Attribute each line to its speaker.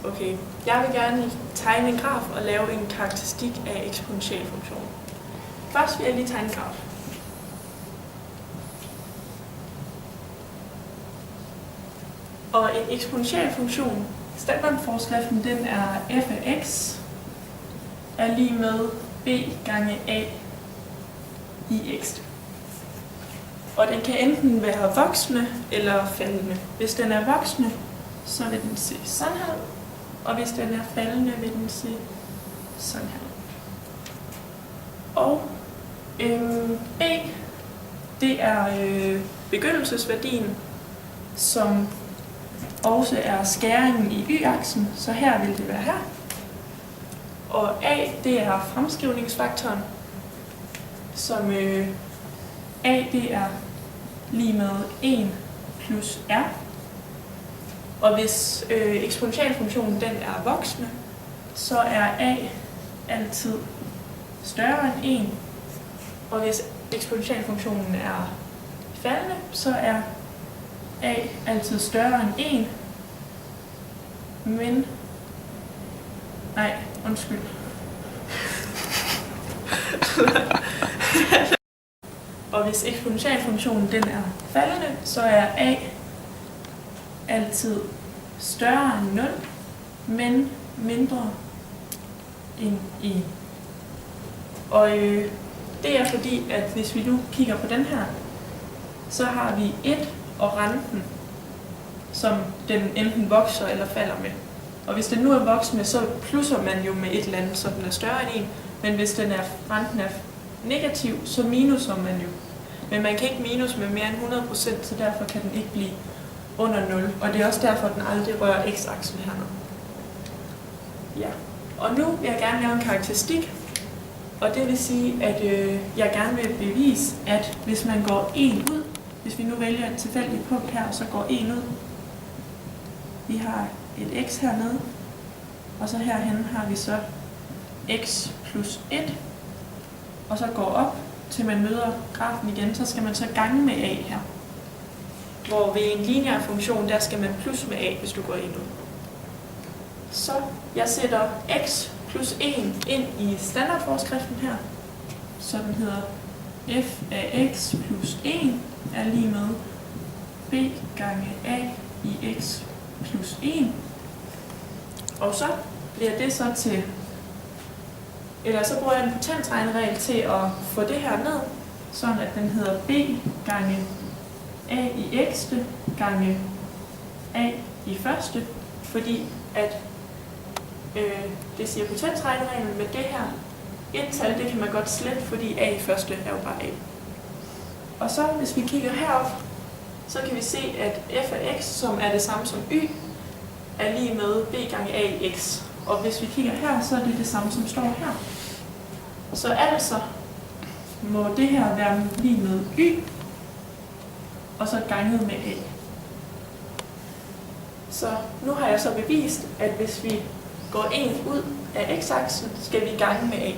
Speaker 1: Okay, jeg vil gerne tegne en graf og lave en karakteristik af eksponentialfunktionen. Først vil jeg lige tegne en graf. Og en eksponentialfunktion, standardforskriften, den er f af x er lige med b gange a i x. Og den kan enten være voksende eller faldende. Hvis den er voksende, så vil den se sådan her, og hvis den er faldende, vil den se sådan her. Og b, det er begyndelsesværdien, som også er skæringen i y-aksen, så her vil det være her. Og a, det er fremskrivningsfaktoren, som a, det er lige med 1 plus r. Og hvis eksponentialfunktionen den er voksende, så er a altid større end 1. Og hvis eksponentialfunktionen er faldende, så er a altid større end 1. Men nej, undskyld. Og hvis eksponentialfunktionen den er faldende, så er a altid større end 0, men mindre end 1. Og det er fordi, at hvis vi nu kigger på den her, så har vi 1 og renten, som den enten vokser eller falder med. Og hvis den nu er voksende, så plusser man jo med et eller andet, så den er større end 1. Men hvis renten er negativ, så minuser man jo. Men man kan ikke minus med mere end 100%, så derfor kan den ikke blive under 0. Og det er også derfor, at den aldrig rører x-aksen hernede. Ja. Og nu vil jeg gerne lave en karakteristik. Og det vil sige, at jeg gerne vil bevise, at hvis man går 1 ud, hvis vi nu vælger et tilfældigt punkt her, og så går 1 ud. Vi har et x hernede, og så herhen har vi så x plus 1, og så går op, til man møder grafen igen, så skal man så gange med a her. Hvor ved en lineær funktion, der skal man plus med a, hvis du går 1 ud. Så jeg sætter x plus 1 ind i standardforskriften her, så den hedder f af x plus 1 er lige med b gange a i x plus 1. Og så bliver det så til, eller så bruger jeg en potensregneregel til at få det her ned, sådan at den hedder b gange a i x gange a i første, fordi at det siger potensregnereglen, men det her indtal, det kan man godt slette, fordi a i første er jo bare a. Og så hvis vi kigger herop, så kan vi se, at f af x, som er det samme som y, er lige med b gange a i x. Og hvis vi kigger her, så er det det samme, som står her. Så altså må det her være lige med y, og så ganget med a. Så nu har jeg så bevist, at hvis vi går 1 ud af x-aksen, skal vi gange med a.